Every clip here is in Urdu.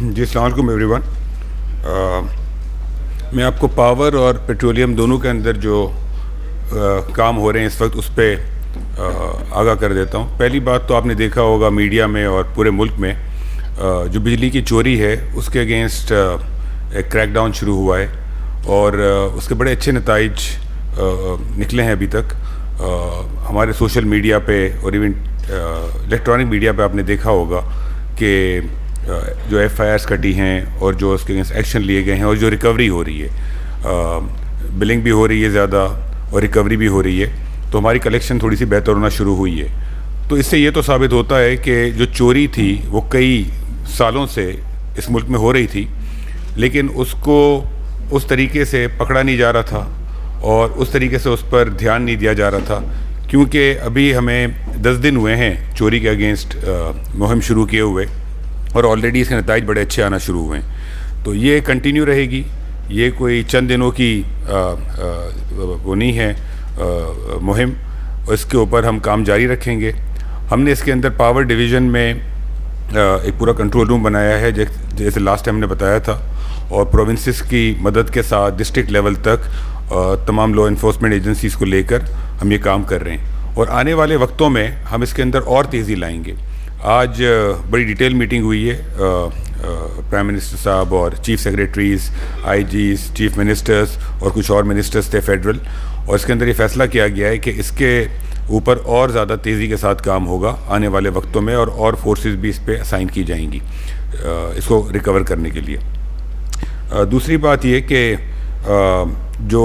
جی السلام علیکم ایوری ون. میں آپ کو پاور اور پیٹرولیم دونوں کے اندر جو کام ہو رہے ہیں اس وقت اس پہ آگاہ کر دیتا ہوں. پہلی بات تو آپ نے دیکھا ہوگا میڈیا میں اور پورے ملک میں جو بجلی کی چوری ہے اس کے اگینسٹ ایک کریک ڈاؤن شروع ہوا ہے اور اس کے بڑے اچھے نتائج نکلے ہیں ابھی تک. ہمارے سوشل میڈیا پہ اور ایون الیکٹرانک میڈیا پہ آپ نے دیکھا ہوگا کہ جو ایف آئی آرز کٹی ہیں اور جو اس کے اگینسٹ ایکشن لیے گئے ہیں اور جو ریکوری ہو رہی ہے, بلنگ بھی ہو رہی ہے زیادہ اور ریکوری بھی ہو رہی ہے, تو ہماری کلیکشن تھوڑی سی بہتر ہونا شروع ہوئی ہے. تو اس سے یہ تو ثابت ہوتا ہے کہ جو چوری تھی وہ کئی سالوں سے اس ملک میں ہو رہی تھی, لیکن اس کو اس طریقے سے پکڑا نہیں جا رہا تھا اور اس طریقے سے اس پر دھیان نہیں دیا جا رہا تھا, کیونکہ ابھی ہمیں 10 دن ہوئے ہیں چوری کے اگینسٹ مہم شروع کیے ہوئے اور آلریڈی اس کے نتائج بڑے اچھے آنا شروع ہوئے ہیں. تو یہ کنٹینیو رہے گی, یہ کوئی چند دنوں کی وہ نہیں ہے مہم, اس کے اوپر ہم کام جاری رکھیں گے. ہم نے اس کے اندر پاور ڈویژن میں ایک پورا کنٹرول روم بنایا ہے جیسے لاسٹ ٹائم نے بتایا تھا, اور پروونسز کی مدد کے ساتھ ڈسٹرکٹ لیول تک تمام لا انفورسمنٹ ایجنسیز کو لے کر ہم یہ کام کر رہے ہیں, اور آنے والے وقتوں میں ہم اس کے اندر اور تیزی لائیں گے. آج بڑی ڈیٹیل میٹنگ ہوئی ہے پرائم منسٹر صاحب اور چیف سیکریٹریز, آئی جیز, چیف منسٹرز اور کچھ اور منسٹرز تھے فیڈرل, اور اس کے اندر یہ فیصلہ کیا گیا ہے کہ اس کے اوپر اور زیادہ تیزی کے ساتھ کام ہوگا آنے والے وقتوں میں, اور فورسز بھی اس پہ اسائن کی جائیں گی اس کو ریکور کرنے کے لیے. دوسری بات یہ کہ جو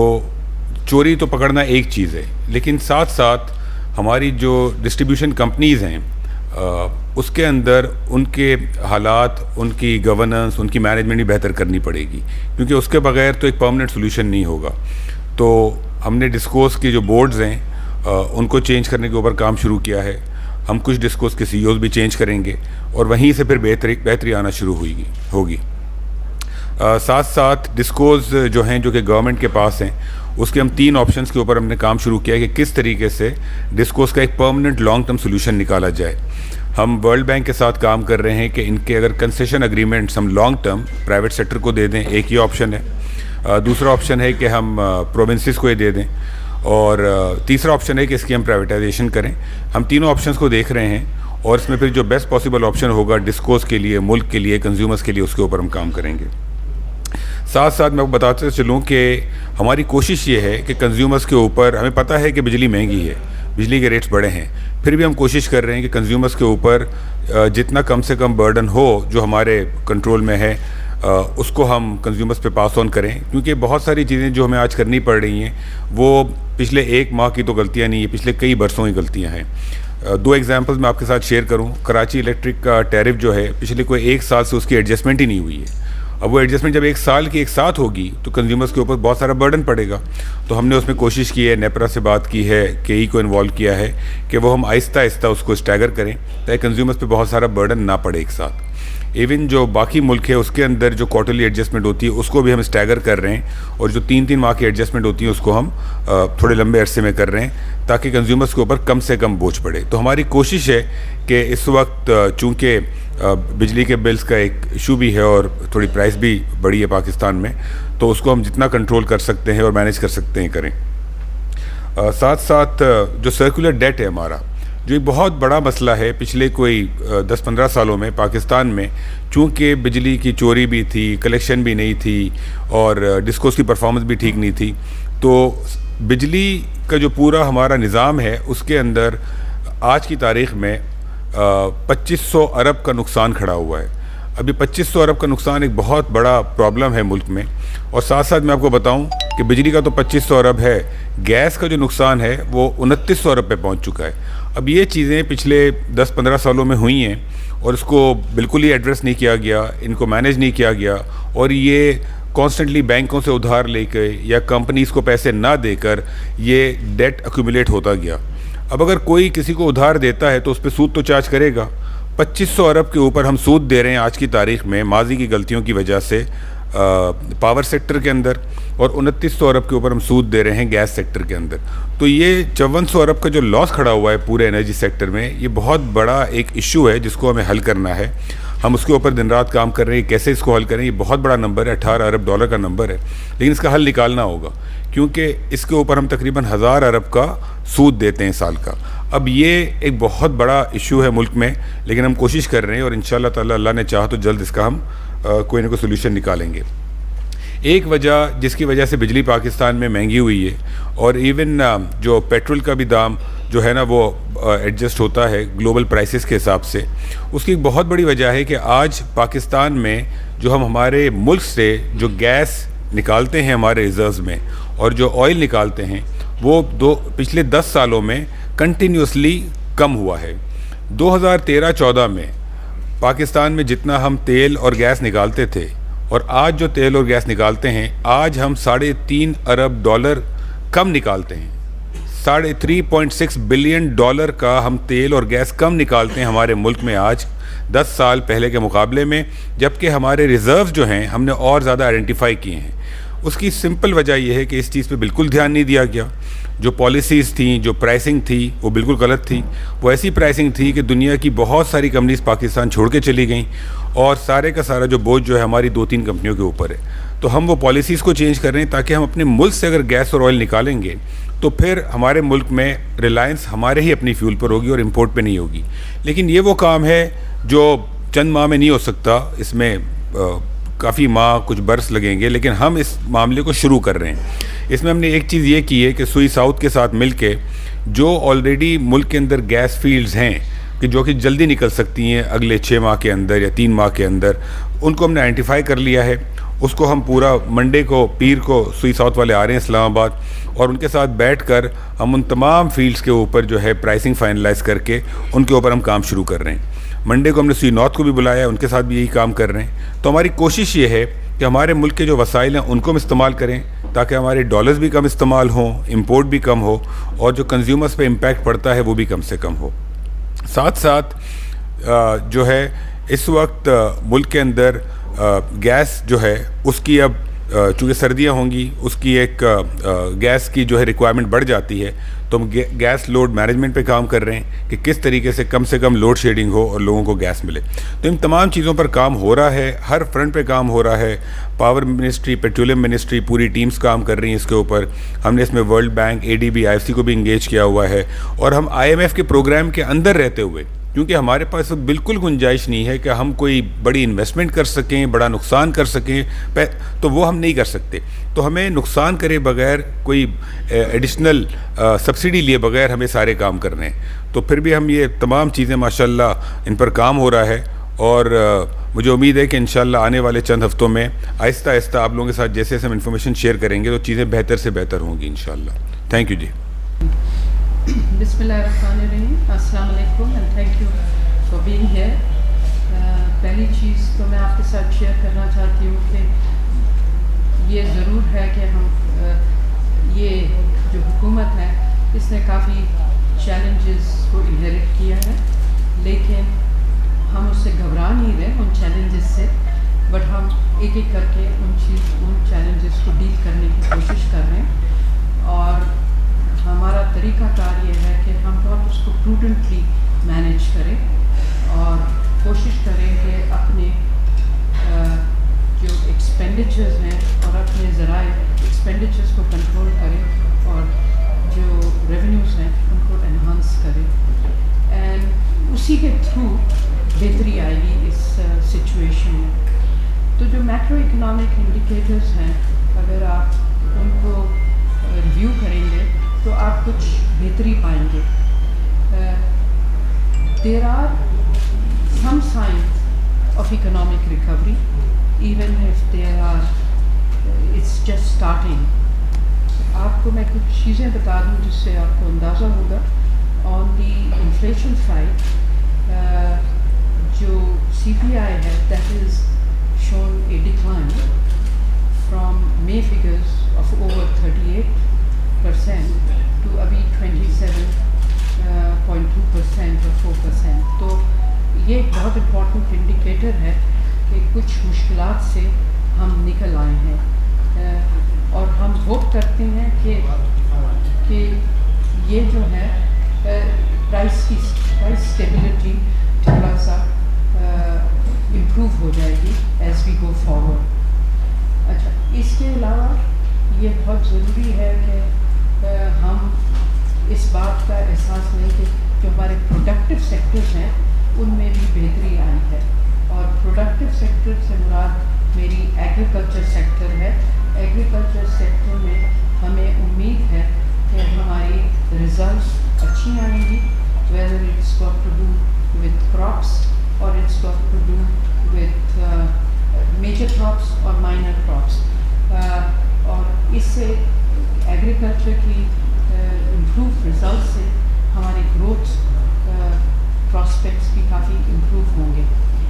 چوری تو پکڑنا ایک چیز ہے, لیکن ساتھ ساتھ ہماری جو ڈسٹریبیوشن کمپنیز ہیں اس کے اندر ان کے حالات, ان کی گورننس, ان کی مینجمنٹ بھی بہتر کرنی پڑے گی, کیونکہ اس کے بغیر تو ایک پرماننٹ سولوشن نہیں ہوگا. تو ہم نے ڈسکوز کی جو بورڈز ہیں ان کو چینج کرنے کے اوپر کام شروع کیا ہے. ہم کچھ ڈسکوز کے سی اوز بھی چینج کریں گے اور وہیں سے پھر بہتری آنا شروع ہوگی. ساتھ ساتھ ڈسکوز جو ہیں جو کہ گورنمنٹ کے پاس ہیں اس کے ہم 3 آپشنز کے اوپر ہم نے کام شروع کیا ہے کہ کس طریقے سے ڈسکوز کا ایک پرماننٹ لانگ ٹرم سولوشن نکالا جائے. ہم ورلڈ بینک کے ساتھ کام کر رہے ہیں کہ ان کے اگر کنسیشن اگریمنٹس ہم لانگ ٹرم پرائیویٹ سیکٹر کو دے دیں, ایک یہ آپشن ہے. دوسرا آپشن ہے کہ ہم پروونسز کو یہ دے دیں, اور تیسرا آپشن ہے کہ اس کی ہم پرائیویٹائزیشن کریں. ہم تینوں آپشنز کو دیکھ رہے ہیں, اور اس میں پھر جو بیسٹ پاسبل آپشن ہوگا ڈسکوز کے لیے, ملک کے لیے, کنزیومرز کے لیے, اس کے اوپر ہم کام کریں گے. ساتھ ساتھ میں آپ کو بتاتے چلوں کہ ہماری کوشش یہ ہے کہ کنزیومرز کے اوپر, ہمیں پتہ ہے کہ بجلی مہنگی ہے, بجلی کے ریٹس بڑے ہیں, پھر بھی ہم کوشش کر رہے ہیں کہ کنزیومرز کے اوپر جتنا کم سے کم برڈن ہو جو ہمارے کنٹرول میں ہے اس کو ہم کنزیومرز پہ پاس آن کریں, کیونکہ بہت ساری چیزیں جو ہمیں آج کرنی پڑ رہی ہیں وہ پچھلے 1 ماہ کی تو غلطیاں نہیں ہیں, پچھلے کئی برسوں کی غلطیاں ہیں. 2 ایگزامپلز میں آپ کے ساتھ شیئر کروں. کراچی الیکٹرک کا ٹیرف جو ہے پچھلے کوئی 1 سال سے اس کی ایڈجسٹمنٹ ہی نہیں ہوئی ہے. اب وہ ایڈجسٹمنٹ جب 1 سال کی ایک ساتھ ہوگی تو کنزیومرز کے اوپر بہت سارا برڈن پڑے گا. تو ہم نے اس میں کوشش کی ہے, نیپرا سے بات کی ہے, کے ای کو انوالو کیا ہے کہ وہ ہم آہستہ آہستہ اس کو اسٹیگر کریں تاکہ کنزیومرز پہ بہت سارا برڈن نہ پڑے ایک ساتھ. ایون جو باقی ملک ہے اس کے اندر جو کوارٹرلی ایڈجسٹمنٹ ہوتی ہے اس کو بھی ہم اسٹیگر کر رہے ہیں, اور جو 3 ماہ کی ایڈجسٹمنٹ ہوتی ہے اس کو ہم تھوڑے لمبے عرصے میں کر رہے ہیں تاکہ کنزیومرز کے اوپر کم سے کم بوجھ پڑے. تو ہماری کوشش ہے کہ اس وقت چونکہ بجلی کے بلز کا ایک ایشو بھی ہے اور تھوڑی پرائس بھی بڑی ہے پاکستان میں, تو اس کو ہم جتنا کنٹرول کر سکتے ہیں اور مینیج کر سکتے ہیں کریں. ساتھ ساتھ جو سرکولر ڈیٹ ہے ہمارا, جو ایک بہت بڑا مسئلہ ہے پچھلے کوئی 10-15 سالوں میں پاکستان میں, چونکہ بجلی کی چوری بھی تھی, کلیکشن بھی نہیں تھی, اور ڈسکوز کی پرفارمنس بھی ٹھیک نہیں تھی, تو بجلی کا جو پورا ہمارا نظام ہے اس کے اندر آج کی تاریخ میں 2500 ارب کا نقصان کھڑا ہوا ہے. ابھی 2500 ارب کا نقصان ایک بہت بڑا پرابلم ہے ملک میں. اور ساتھ ساتھ میں آپ کو بتاؤں کہ بجلی کا تو 2500 ارب ہے, گیس کا جو نقصان ہے وہ 2900 ارب پہ پہنچ چکا ہے. اب یہ چیزیں پچھلے 10-15 سالوں میں ہوئی ہیں اور اس کو بالکل ہی ایڈریس نہیں کیا گیا, ان کو مینیج نہیں کیا گیا, اور یہ کانسٹنٹلی بینکوں سے ادھار لے کے یا کمپنیز کو پیسے نہ دے کر یہ ڈیٹ ایکومولیٹ ہوتا گیا. اب اگر کوئی کسی کو ادھار دیتا ہے تو اس پہ سود تو چارج کرے گا. 2500 ارب کے اوپر ہم سود دے رہے ہیں آج کی تاریخ میں ماضی کی غلطیوں کی وجہ سے پاور سیکٹر کے اندر, اور 2900 ارب کے اوپر ہم سود دے رہے ہیں گیس سیکٹر کے اندر. تو یہ 5400 ارب کا جو لاس کھڑا ہوا ہے پورے انرجی سیکٹر میں, یہ بہت بڑا ایک ایشو ہے جس کو ہمیں حل کرنا ہے. ہم اس کے اوپر دن رات کام کر رہے ہیں کیسے اس کو حل کریں. یہ بہت بڑا نمبر ہے, $18 ارب کا نمبر ہے, لیکن اس کا حل نکالنا ہوگا کیونکہ اس کے اوپر ہم تقریباً 1000 ارب کا سود دیتے ہیں سال کا. اب یہ ایک بہت بڑا ایشو ہے ملک میں, لیکن ہم کوشش کر رہے ہیں اور انشاءاللہ تعالی اللہ نے چاہا تو جلد اس کا ہم کوئی نہ کوئی سولوشن نکالیں گے. ایک وجہ جس کی وجہ سے بجلی پاکستان میں مہنگی ہوئی ہے, اور ایون جو پیٹرول کا بھی دام جو ہے نا وہ ایڈجسٹ ہوتا ہے گلوبل پرائسز کے حساب سے, اس کی ایک بہت بڑی وجہ ہے کہ آج پاکستان میں جو ہم ہمارے ملک سے جو گیس نکالتے ہیں ہمارے ریزروز میں اور جو آئل نکالتے ہیں وہ پچھلے 10 سالوں میں کنٹینیوسلی کم ہوا ہے. 2013-14 میں پاکستان میں جتنا ہم تیل اور گیس نکالتے تھے اور آج جو تیل اور گیس نکالتے ہیں, آج ہم $3.5 ارب کم نکالتے ہیں. $3.6 بلین کا ہم تیل اور گیس کم نکالتے ہیں ہمارے ملک میں آج 10 سال پہلے کے مقابلے میں, جبکہ ہمارے ریزروز جو ہیں ہم نے اور زیادہ آئیڈینٹیفائی کیے ہیں. اس کی سمپل وجہ یہ ہے کہ اس چیز پہ بالکل دھیان نہیں دیا گیا. جو پالیسیز تھیں, جو پرائسنگ تھی وہ بالکل غلط تھی. وہ ایسی پرائسنگ تھی کہ دنیا کی بہت ساری کمپنیز پاکستان چھوڑ کے چلی گئیں اور سارے کا سارا جو بوجھ جو ہے ہماری 2-3 کمپنیوں کے اوپر ہے. تو ہم وہ پالیسیز کو چینج کر رہے ہیں تاکہ ہم اپنے ملک سے اگر گیس اور آئل نکالیں گے تو پھر ہمارے ملک میں ریلائنس ہمارے ہی اپنی فیول پر ہوگی اور امپورٹ پہ نہیں ہوگی. لیکن یہ وہ کام ہے جو چند ماہ میں نہیں ہو سکتا, اس میں کافی ماہ کچھ برس لگیں گے, لیکن ہم اس معاملے کو شروع کر رہے ہیں. اس میں ہم نے ایک چیز یہ کی ہے کہ سوئی ساؤتھ کے ساتھ مل کے جو آلریڈی ملک کے اندر گیس فیلڈز ہیں کہ جو کہ جلدی نکل سکتی ہیں اگلے 6 ماہ کے اندر یا 3 ماہ کے اندر, ان کو ہم نے آئیڈینٹیفائی کر لیا ہے. اس کو ہم پورا منڈے کو پیر کو سوئی ساؤتھ والے آ رہے ہیں اسلام آباد, اور ان کے ساتھ بیٹھ کر ہم ان تمام فیلڈز کے اوپر جو ہے پرائسنگ فائنلائز کر کے ان کے اوپر ہم کام شروع کر رہے ہیں. منڈے کو ہم نے سوئی نارتھ کو بھی بلایا ہے, ان کے ساتھ بھی یہی کام کر رہے ہیں. تو ہماری کوشش یہ ہے کہ ہمارے ملک کے جو وسائل ہیں ان کو ہم استعمال کریں تاکہ ہمارے ڈالرز بھی کم استعمال ہوں, امپورٹ بھی کم ہو, اور جو کنزیومرز پہ امپیکٹ پڑتا ہے وہ بھی کم سے کم ہو. ساتھ ساتھ جو ہے اس وقت ملک کے اندر گیس جو ہے اس کی اب چونکہ سردیاں ہوں گی اس کی ایک گیس کی جو ہے ریکوائرمنٹ بڑھ جاتی ہے, تو ہم گیس لوڈ مینجمنٹ پہ کام کر رہے ہیں کہ کس طریقے سے کم لوڈ شیڈنگ ہو اور لوگوں کو گیس ملے. تو ان تمام چیزوں پر کام ہو رہا ہے, ہر فرنٹ پہ کام ہو رہا ہے. پاور منسٹری, پیٹرولیم منسٹری, پوری ٹیمز کام کر رہی ہیں اس کے اوپر. ہم نے اس میں ورلڈ بینک, ADB, IFC کو بھی انگیج کیا ہوا ہے, اور ہم IMF کے پروگرام کے اندر رہتے ہوئے, کیونکہ ہمارے پاس بالکل گنجائش نہیں ہے کہ ہم کوئی بڑی انویسٹمنٹ کر سکیں, بڑا نقصان کر سکیں, تو وہ ہم نہیں کر سکتے. تو ہمیں نقصان کرے بغیر, کوئی ایڈیشنل سبسڈی لیے بغیر ہمیں سارے کام کرنے ہیں. تو پھر بھی ہم یہ تمام چیزیں ماشاءاللہ ان پر کام ہو رہا ہے, اور مجھے امید ہے کہ انشاءاللہ آنے والے چند ہفتوں میں آہستہ آہستہ آپ لوگوں کے ساتھ جیسے ہم انفارمیشن شیئر کریں گے تو چیزیں بہتر سے بہتر ہوں گی انشاءاللہ. تھینک یو جی. بسم اللہ الرحمن الرحیم. السلام علیکم and thank you for being here. پہلی چیز تو میں آپ کے ساتھ شیئر کرنا چاہتی ہوں کہ یہ ضرور ہے کہ ہم یہ جو حکومت ہے اس نے کافی چیلنجز کو انہیریٹ کیا ہے, لیکن ہم اس سے گھبرا نہیں رہے ان چیلنجز سے, بٹ ہم ایک ایک کر کے ان چیلنجز کو ڈیل کرنے کی کوشش کر رہے ہیں. اور ہمارا طریقہ کار یہ ہے کہ ہم بہت اس کو پروڈنٹلی مینیج کریں اور کوشش کریں کہ اپنے جو ایکسپینڈیچرز ہیں اور اپنے ذرائع ایکسپینڈیچرز کو کنٹرول کریں اور جو ریونیوز ہیں ان کو انہانس کریں, اینڈ اسی کے تھرو بہتری آئے گی اس سچویشن میں. تو جو میکرو اکنامک انڈیکیٹرز ہیں اگر آپ ان کو ریویو کریں گے تو آپ کچھ بہتری پائیں گے. There are some signs of economic recovery even if there are it's just starting. آپ کو میں کچھ چیزیں بتا دوں جس سے آپ کو اندازہ ہوگا. آن دی انفلیشن سائڈ جو CPI ہے that is shown a decline from May figures of over 38% to ابھی 27.2% اور 4%. تو یہ ایک بہت امپورٹنٹ انڈیکیٹر ہے کہ کچھ مشکلات سے ہم نکل آئے ہیں, اور ہم ہوپ کرتے ہیں کہ یہ جو ہے پرائس اسٹیبلٹی تھوڑا سا امپروو ہو جائے گی ایز وی گو فارورڈ. اچھا اس کے علاوہ یہ بہت ضروری ہے کہ ہم اس بات کا احساس لیں کہ جو ہمارے پروڈکٹیو سیکٹرز ہیں ان میں بھی بہتری آئی ہے. اور پروڈکٹیو سیکٹر سے مراد میری ایگریکلچر سیکٹر ہے. ایگریکلچر سیکٹر میں ہمیں امید ہے کہ ہماری ریزلٹس اچھی آئیں گی, whether it's got to do with crops اور it's got to do with major crops اور مائنر کراپس. اور اس سے ایگریکلچر کی